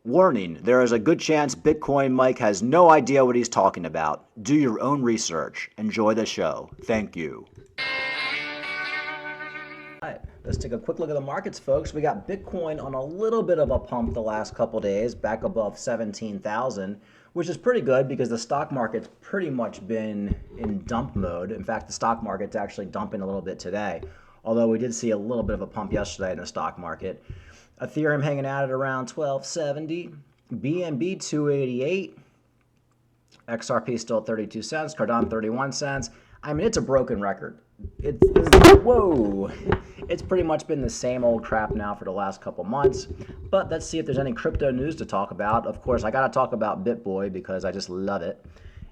Warning, there is a good chance Bitcoin Mike has no idea what he's talking about. Do your own research. Enjoy the show. Thank you. All right, let's take a quick look at the markets, folks. We got Bitcoin on a little bit of a pump the last couple days, back above 17,000, which is pretty good because the stock market's pretty much been in dump mode. In fact, the stock market's actually dumping a little bit today, although we did see a little bit of a pump yesterday in the stock market. Ethereum hanging out at around 1270, BNB 288, XRP still 32 cents, Cardano 31 cents. I mean, it's a broken record. Whoa! It's pretty much been the same old crap now for the last couple months. But let's see if there's any crypto news to talk about. Of course, I got to talk about Bitboy because I just love it.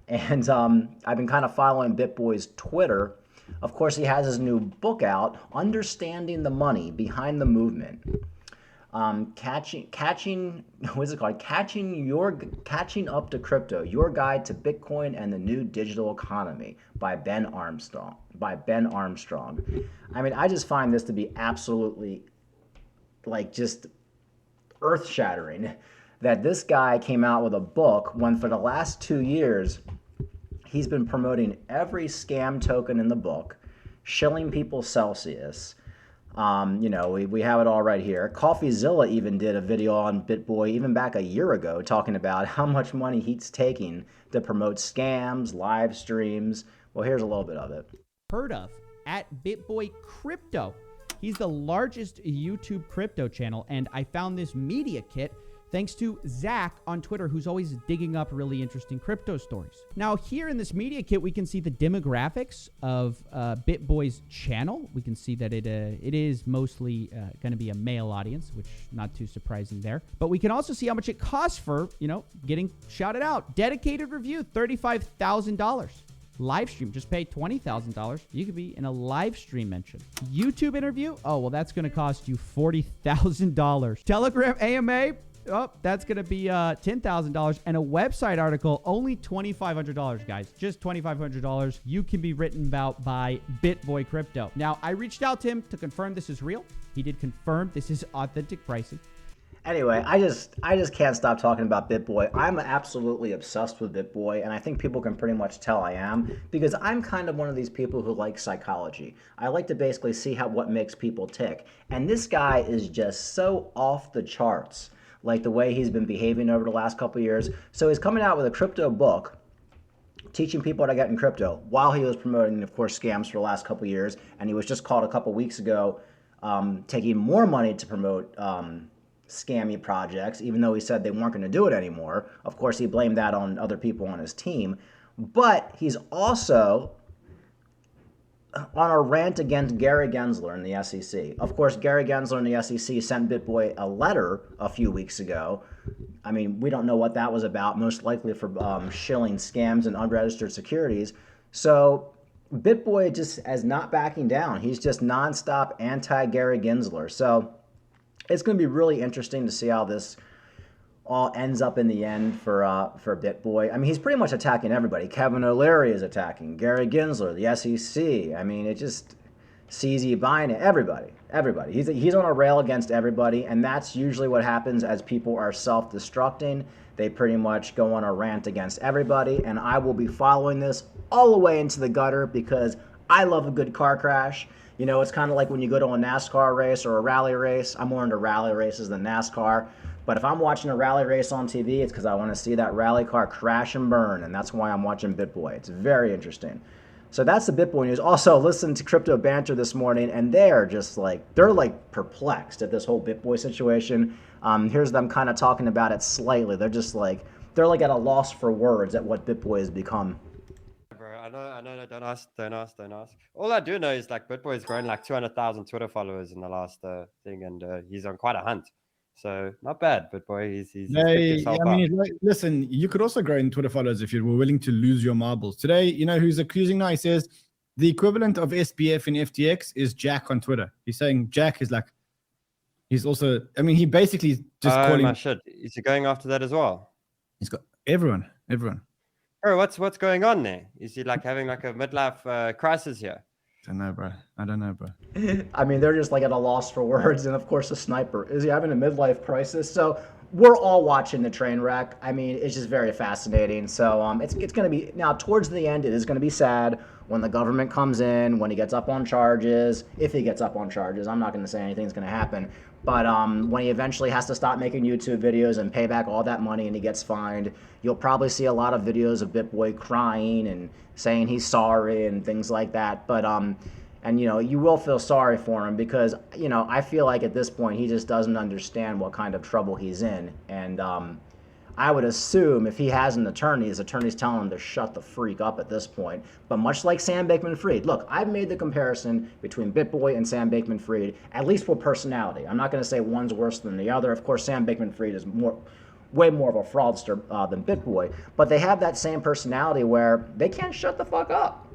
And I've been kind of following Bitboy's Twitter. Of course, he has his new book out, Understanding the Money Behind the Movement. Catching up to crypto, your guide to Bitcoin and the new digital economy by Ben Armstrong. I mean, I just find this to be absolutely just earth-shattering that this guy came out with a book when for the last 2 years he's been promoting every scam token in the book, shilling people Celsius. We have it all right here. CoffeeZilla even did a video on Bitboy even back a year ago talking about how much money he's taking to promote scams, live streams. Well, here's a little bit of it. Heard of at Bitboy Crypto. He's the largest YouTube crypto channel, and I found this media kit thanks to Zach on Twitter, who's always digging up really interesting crypto stories. Now, here in this media kit, we can see the demographics of Bitboy's channel. We can see that it is mostly going to be a male audience, which not too surprising there. But we can also see how much it costs for, getting shouted out. Dedicated review, $35,000. Live stream, just pay $20,000. You could be in a live stream mention. YouTube interview, oh, well, that's going to cost you $40,000. Telegram AMA, oh, that's going to be $10,000. And a website article, only $2,500, guys. Just $2,500. You can be written about by Bitboy Crypto. Now, I reached out to him to confirm this is real. He did confirm this is authentic pricing. Anyway, I just can't stop talking about Bitboy. I'm absolutely obsessed with Bitboy, and I think people can pretty much tell I am, because I'm kind of one of these people who like psychology. I like to basically see what makes people tick. And this guy is just so off the charts, like the way he's been behaving over the last couple of years. So he's coming out with a crypto book, teaching people how to get in crypto, while he was promoting, of course, scams for the last couple of years. And he was just caught a couple weeks ago taking more money to promote scammy projects, even though he said they weren't going to do it anymore. Of course, he blamed that on other people on his team. But he's also on a rant against Gary Gensler in the SEC. Of course, Gary Gensler in the SEC sent Bitboy a letter a few weeks ago. I mean, we don't know what that was about, most likely for shilling scams and unregistered securities. So Bitboy just is not backing down. He's just nonstop anti-Gary Gensler. So it's going to be really interesting to see how this all ends up in the end for Bitboy. I mean, he's pretty much attacking everybody. Kevin O'Leary is attacking Gary Gensler, the SEC. I mean, it just CZ buying it. Everybody. He's on a rail against everybody, and that's usually what happens as people are self-destructing. They pretty much go on a rant against everybody, and I will be following this all the way into the gutter because I love a good car crash. It's kind of like when you go to a NASCAR race or a rally race. I'm more into rally races than NASCAR. But if I'm watching a rally race on TV, it's because I want to see that rally car crash and burn. And that's why I'm watching Bitboy. It's very interesting. So that's the Bitboy news. Also, listen to Crypto Banter this morning, and they're just they're perplexed at this whole Bitboy situation. Here's them kind of talking about it slightly. They're just they're at a loss for words at what Bitboy has become. I know. Don't ask. All I do know is Bitboy has grown 200,000 Twitter followers in the last thing, and he's on quite a hunt. So not bad, Bitboy. Listen, you could also grow in Twitter followers if you were willing to lose your marbles. Today, who's accusing now? He says the equivalent of SBF in FTX is Jack on Twitter. He's saying Jack is he's also. I mean, he basically just calling. My shit. Is he going after that as well? He's got everyone. Bro, what's going on there? Is he having a midlife crisis here? I don't know, bro. I mean, they're just at a loss for words. And of course, a sniper. Is he having a midlife crisis? So we're all watching the train wreck. I mean, it's just very fascinating. So it's going to be, now towards the end, it is going to be sad when the government comes in, when he gets up on charges, if he gets up on charges. I'm not going to say anything's going to happen. But when he eventually has to stop making YouTube videos and pay back all that money and he gets fined, you'll probably see a lot of videos of Bitboy crying and saying he's sorry and things like that. But and, you know, you will feel sorry for him because, you know, I feel like at this point he just doesn't understand what kind of trouble he's in. And I would assume if he has an attorney, his attorney's telling him to shut the freak up at this point. But much like Sam Bankman-Fried, look, I've made the comparison between Bitboy and Sam Bankman-Fried, at least for personality. I'm not going to say one's worse than the other. Of course, Sam Bankman-Fried is way more of a fraudster than Bitboy. But they have that same personality where they can't shut the fuck up,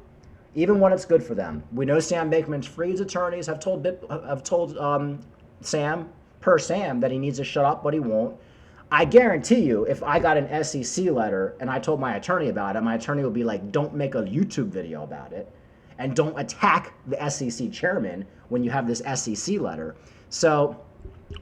even when it's good for them. We know Sam Bankman-Fried's attorneys have told Sam that he needs to shut up, but he won't. I guarantee you, if I got an SEC letter and I told my attorney about it, my attorney would be like, don't make a YouTube video about it and don't attack the SEC chairman when you have this SEC letter. So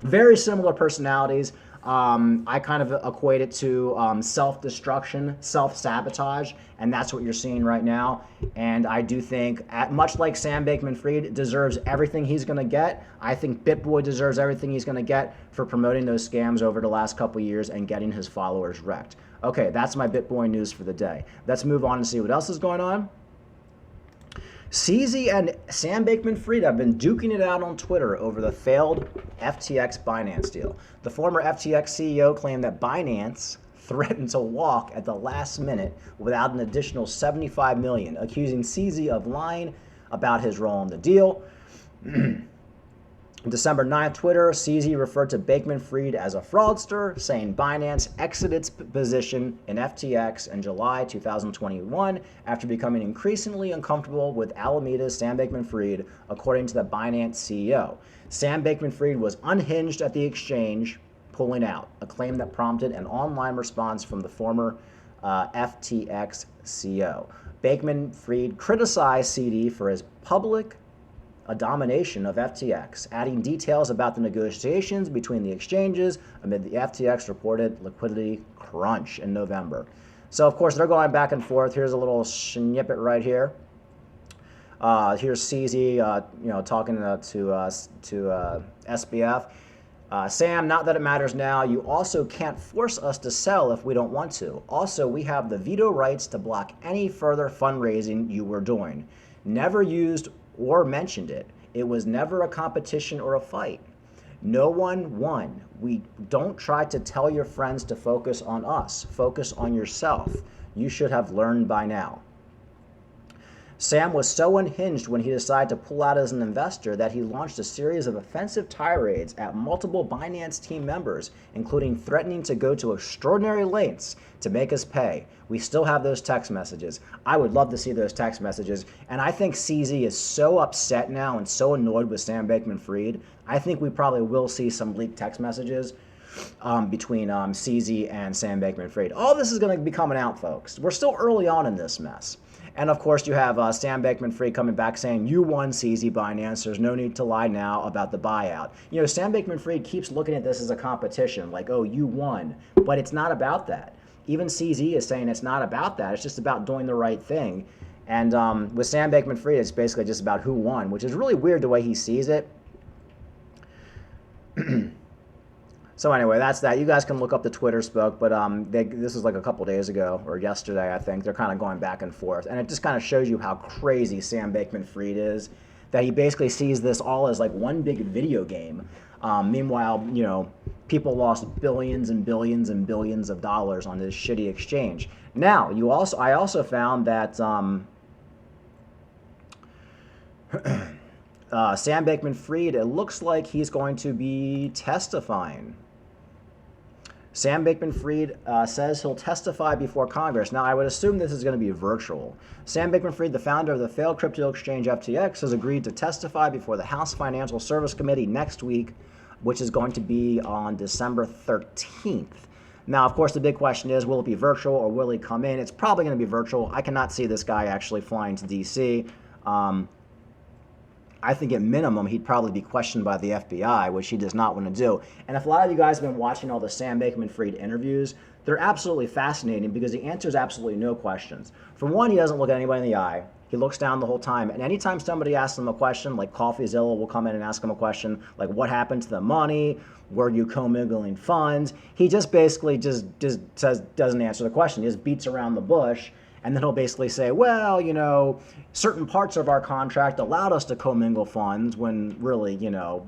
very similar personalities. I kind of equate it to self-destruction, self-sabotage, and that's what you're seeing right now. And I do think, much like Sam Bankman-Fried deserves everything he's going to get, I think Bitboy deserves everything he's going to get for promoting those scams over the last couple of years and getting his followers wrecked. Okay, that's my Bitboy news for the day. Let's move on and see what else is going on. Cz and Sam Bankman-Fried have been duking it out on Twitter over the failed FTX Binance deal. The former FTX CEO claimed that Binance threatened to walk at the last minute without an additional $75 million, accusing Cz of lying about his role in the deal. December 9th, Twitter, Cz referred to Bankman-Fried as a fraudster, saying Binance exited its position in FTX in July 2021 after becoming increasingly uncomfortable with Alameda's Sam Bankman-Fried, according to the Binance CEO. Sam Bankman-Fried was unhinged at the exchange, pulling out, a claim that prompted an online response from the former FTX CEO. Bankman-Fried criticized CD for his public domination of FTX, adding details about the negotiations between the exchanges amid the FTX reported liquidity crunch in November. So, of course, they're going back and forth. Here's a little snippet right here. Here's CZ, talking to SBF. Sam, not that it matters now. You also can't force us to sell if we don't want to. Also, we have the veto rights to block any further fundraising you were doing. Never used or mentioned it. It was never a competition or a fight. No one won. We don't try to tell your friends to focus on us. Focus on yourself. You should have learned by now. Sam was so unhinged when he decided to pull out as an investor that he launched a series of offensive tirades at multiple Binance team members, including threatening to go to extraordinary lengths to make us pay. We still have those text messages. I would love to see those text messages. And I think CZ is so upset now and so annoyed with Sam Bankman-Fried. I think we probably will see some leaked text messages between CZ and Sam Bankman-Fried. All this is going to be coming out, folks. We're still early on in this mess. And of course, you have Sam Bankman-Fried coming back saying, you won, CZ Binance. There's no need to lie now about the buyout. You know, Sam Bankman-Fried keeps looking at this as a competition, like, oh, you won. But it's not about that. Even CZ is saying it's not about that. It's just about doing the right thing. And with Sam Bankman-Fried, it's basically just about who won, which is really weird the way he sees it. So anyway, that's that. You guys can look up the Twitter spoke, but this was like a couple days ago or yesterday, I think. They're kind of going back and forth, and it just kind of shows you how crazy Sam Bankman-Fried is. That he basically sees this all as like one big video game. Meanwhile, you know, people lost billions and billions and billions of dollars on this shitty exchange. Now, I also found that Sam Bankman-Fried, it looks like he's going to be testifying. Sam Bankman-Fried says he'll testify before Congress. Now, I would assume this is going to be virtual. Sam Bankman-Fried, the founder of the failed crypto exchange FTX, has agreed to testify before the House Financial Service Committee next week, which is going to be on December 13th. Now, of course, the big question is, will it be virtual or will he come in? It's probably going to be virtual. I cannot see this guy actually flying to D.C. I I think at minimum he'd probably be questioned by the FBI, which he does not want to do. And if a lot of you guys have been watching all the Sam Bankman-Fried interviews, they're absolutely fascinating because he answers absolutely no questions. For one, he doesn't look at anybody in the eye. He looks down the whole time. And anytime somebody asks him a question, like CoffeeZilla will come in and ask him a question, like what happened to the money? Were you commingling funds? He just basically just says, doesn't answer the question. He just beats around the bush. And then he'll basically say, well, you know, certain parts of our contract allowed us to commingle funds when really, you know,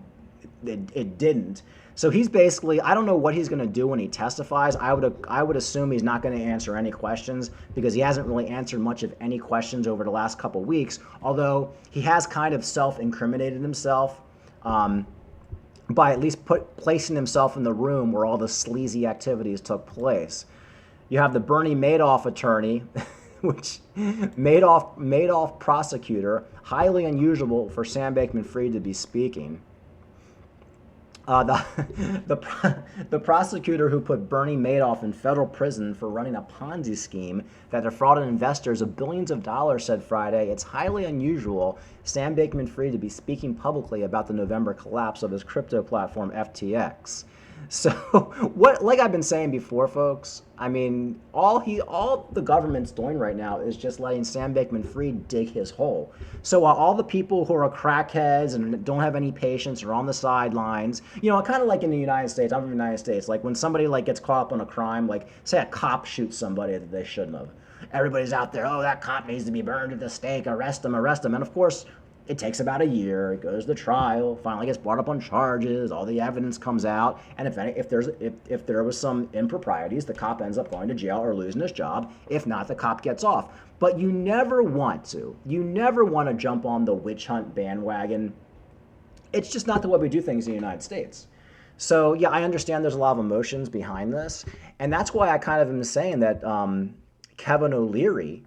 it didn't. So he's basically, I don't know what he's going to do when he testifies. I would assume he's not going to answer any questions because he hasn't really answered much of any questions over the last couple weeks, although he has kind of self-incriminated himself by at least placing himself in the room where all the sleazy activities took place. You have the Bernie Madoff attorney, which Madoff prosecutor, highly unusual for Sam Bankman-Fried to be speaking. The prosecutor who put Bernie Madoff in federal prison for running a Ponzi scheme that defrauded investors of billions of dollars said Friday it's highly unusual Sam Bankman-Fried to be speaking publicly about the November collapse of his crypto platform FTX. So what, like I've been saying before, folks, I mean, all the government's doing right now is just letting Sam Bankman-Fried dig his hole. So while all the people who are crackheads and don't have any patience are on the sidelines, you know, kind of like in the United States, I'm from the United States, like when somebody like gets caught up on a crime, like say a cop shoots somebody that they shouldn't have. Everybody's out there, oh, that cop needs to be burned at the stake, arrest him. And of course, it takes about a year. It goes to trial, finally gets brought up on charges, all the evidence comes out, and if there was some improprieties, the cop ends up going to jail or losing his job. If not, the cop gets off. But you never want to jump on the witch hunt bandwagon. It's just not the way we do things in the United States. So yeah, I understand there's a lot of emotions behind this, and that's why I kind of am saying that Kevin O'Leary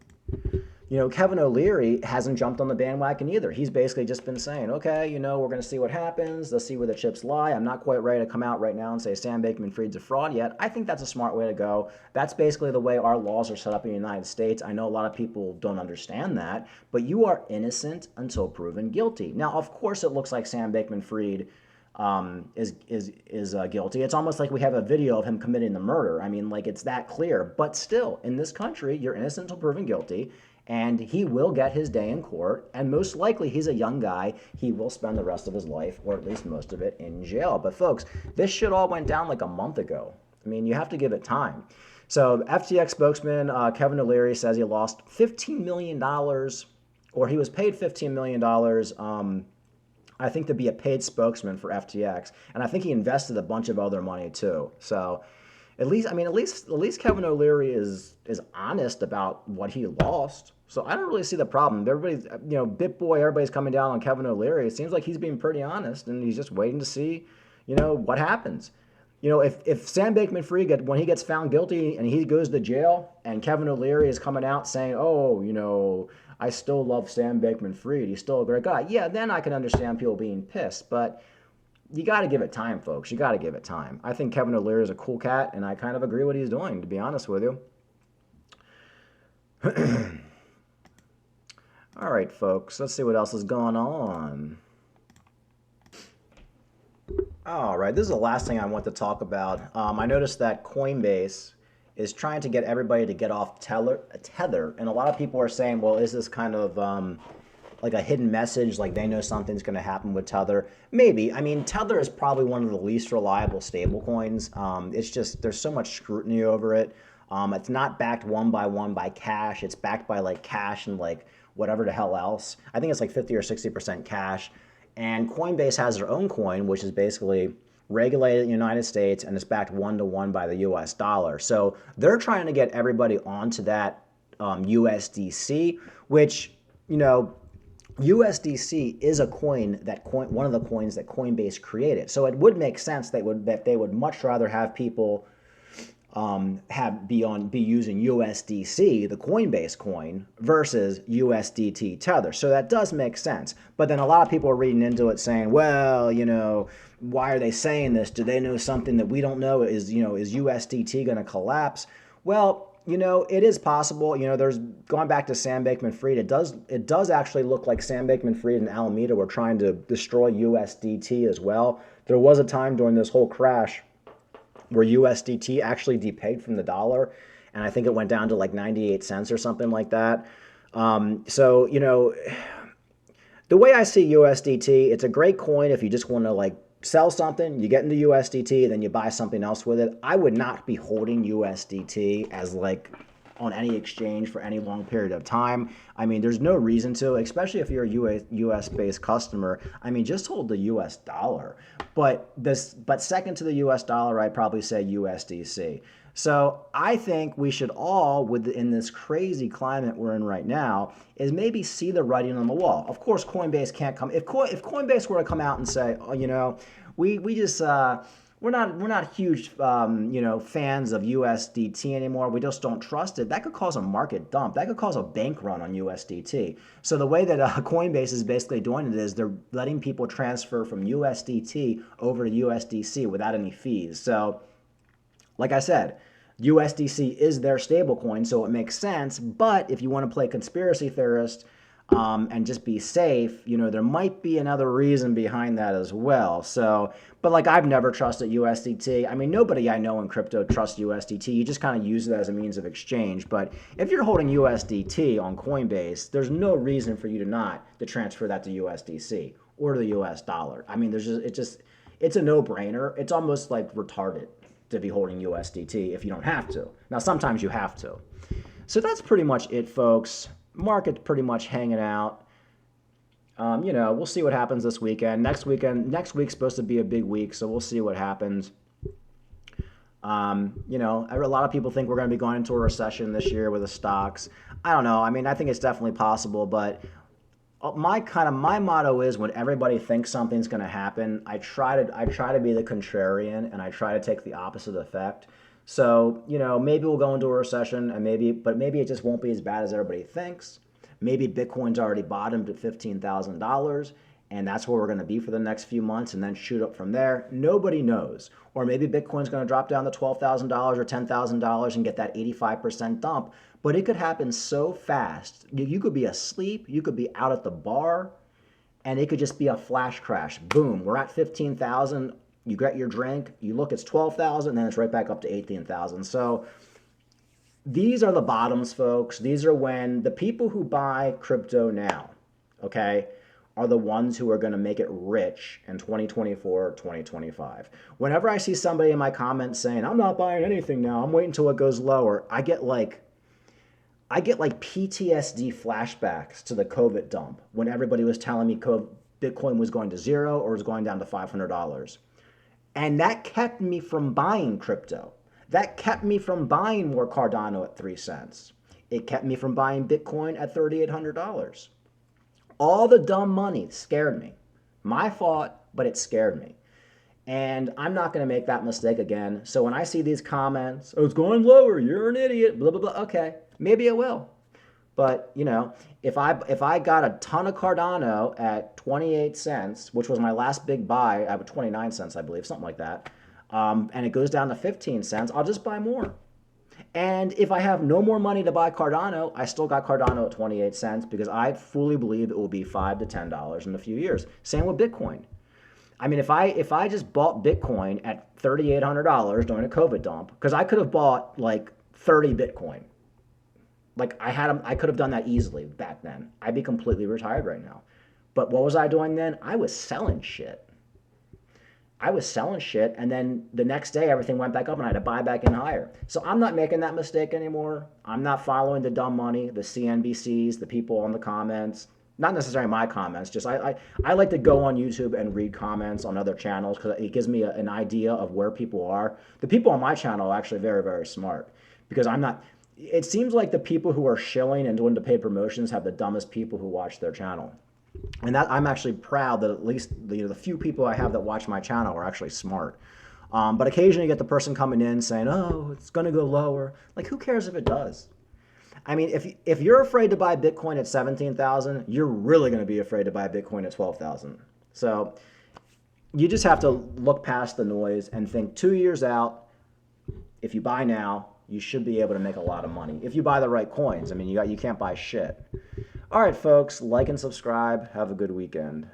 hasn't jumped on the bandwagon either. He's basically just been saying, okay, you know, we're going to see what happens. Let's see where the chips lie. I'm not quite ready to come out right now and say Sam Bankman-Fried's a fraud yet. I think that's a smart way to go. That's basically the way our laws are set up in the United States. I know a lot of people don't understand that, but you are innocent until proven guilty. Now, of course, it looks like Sam Bankman-Fried is guilty. It's almost like we have a video of him committing the murder. I mean, like it's that clear. But still, in this country, you're innocent until proven guilty. And he will get his day in court, and most likely he's a young guy. He will spend the rest of his life, or at least most of it, in jail. But folks, this shit all went down like a month ago. I mean, you have to give it time. So FTX spokesman Kevin O'Leary says he lost $15 million, or he was paid $15 million, I think, to be a paid spokesman for FTX. And I think he invested a bunch of other money too. So at least Kevin O'Leary is honest about what he lost. So I don't really see the problem. Everybody's, you know, Bitboy, everybody's coming down on Kevin O'Leary. It seems like he's being pretty honest, and he's just waiting to see, you know, what happens. You know, if Sam Bankman-Fried, when he gets found guilty and he goes to jail, and Kevin O'Leary is coming out saying, oh, you know, I still love Sam Bankman-Fried, he's still a great guy. Yeah, then I can understand people being pissed, but you got to give it time, folks. You got to give it time. I think Kevin O'Leary is a cool cat, and I kind of agree what he's doing, to be honest with you. All right, folks. Let's see what else is going on. All right, this is the last thing I want to talk about. I noticed that Coinbase is trying to get everybody to get off Tether, and a lot of people are saying, well, is this kind of like a hidden message, like they know something's going to happen with Tether? Maybe. I mean, Tether is probably one of the least reliable stable coins. It's just, there's so much scrutiny over it. It's not backed one by cash. It's backed by like cash and like whatever the hell else. I think it's like 50 or 60% cash. And Coinbase has their own coin, which is basically regulated in the United States, and it's backed 1-to-1 by the US dollar. So they're trying to get everybody onto that USDC, which, you know, USDC is a coin one of the coins that Coinbase created. So it would make sense that they would much rather have people be using USDC, the Coinbase coin, versus USDT Tether. So that does make sense. But then a lot of people are reading into it saying, well, you know, why are they saying this? Do they know something that we don't know? Is USDT going to collapse? Well, it is possible. There's going back to Sam Bankman-Fried. It does actually look like Sam Bankman-Fried and Alameda were trying to destroy USDT as well. There was a time during this whole crash where USDT actually depegged from the dollar, and I think it went down to like 98 cents or something like that. So, the way I see USDT, it's a great coin if you just want to like sell something, you get into USDT, then you buy something else with it. I would not be holding USDT as like on any exchange for any long period of time. I mean, there's no reason to, especially if you're a US-based customer. I mean, just hold the US dollar. But second to the US dollar, I'd probably say USDC. So I think we should all, in this crazy climate we're in right now, is maybe see the writing on the wall. Of course, Coinbase can't come. If Coinbase were to come out and say, oh, we just we're not huge fans of USDT anymore. We just don't trust it. That could cause a market dump. That could cause a bank run on USDT. So the way that Coinbase is basically doing it is they're letting people transfer from USDT over to USDC without any fees. So, like I said, USDC is their stablecoin, so it makes sense. But if you want to play conspiracy theorist and just be safe, there might be another reason behind that as well. So, but like I've never trusted USDT. I mean, nobody I know in crypto trusts USDT. You just kind of use it as a means of exchange. But if you're holding USDT on Coinbase, there's no reason for you to transfer that to USDC or to the US dollar. I mean, it's a no-brainer. It's almost like retarded to be holding USDT if you don't have to. Now, sometimes you have to. So that's pretty much it, folks. Market's pretty much hanging out. We'll see what happens this weekend. Next week's supposed to be a big week, so we'll see what happens. A lot of people think we're going to be going into a recession this year with the stocks. I don't know. I mean, I think it's definitely possible, but my motto is when everybody thinks something's going to happen, I try to be the contrarian and I try to take the opposite effect. So, maybe we'll go into a recession and maybe it just won't be as bad as everybody thinks. Maybe Bitcoin's already bottomed at $15,000 and that's where we're going to be for the next few months and then shoot up from there. Nobody knows. Or maybe Bitcoin's going to drop down to $12,000 or $10,000 and get that 85% dump. But it could happen so fast. You could be asleep, you could be out at the bar, and it could just be a flash crash. Boom, we're at 15,000, you get your drink, you look, it's 12,000, then it's right back up to 18,000. So these are the bottoms, folks. These are when the people who buy crypto now, okay, are the ones who are going to make it rich in 2024, 2025. Whenever I see somebody in my comments saying, I'm not buying anything now, I'm waiting until it goes lower, I get like PTSD flashbacks to the COVID dump when everybody was telling me Bitcoin was going to zero or was going down to $500. And that kept me from buying crypto. That kept me from buying more Cardano at 3 cents. It kept me from buying Bitcoin at $3,800. All the dumb money scared me. My fault, but it scared me. And I'm not going to make that mistake again. So when I see these comments, oh, it's going lower, you're an idiot, blah, blah, blah. Okay, maybe it will. But, if I got a ton of Cardano at 28 cents, which was my last big buy, I have 29 cents, I believe, something like that, and it goes down to 15 cents, I'll just buy more. And if I have no more money to buy Cardano, I still got Cardano at 28 cents because I fully believe it will be $5 to $10 in a few years. Same with Bitcoin. I mean, if I just bought Bitcoin at $3,800 during a COVID dump, because I could have bought like 30 Bitcoin. Like I could have done that easily back then. I'd be completely retired right now. But what was I doing then? I was selling shit. And then the next day everything went back up and I had to buy back in higher. So I'm not making that mistake anymore. I'm not following the dumb money, the CNBCs, the people on the comments. Not necessarily my comments, just I like to go on YouTube and read comments on other channels because it gives me an idea of where people are. The people on my channel are actually very, very smart because it seems like the people who are shilling and doing the paid promotions have the dumbest people who watch their channel. And that I'm actually proud that at least the few people I have that watch my channel are actually smart. But occasionally you get the person coming in saying, oh, it's going to go lower. Like, who cares if it does? I mean, if you're afraid to buy Bitcoin at 17,000, you're really going to be afraid to buy Bitcoin at 12,000. So you just have to look past the noise and think 2 years out, if you buy now, you should be able to make a lot of money if you buy the right coins. I mean, you can't buy shit. All right, folks, like and subscribe. Have a good weekend.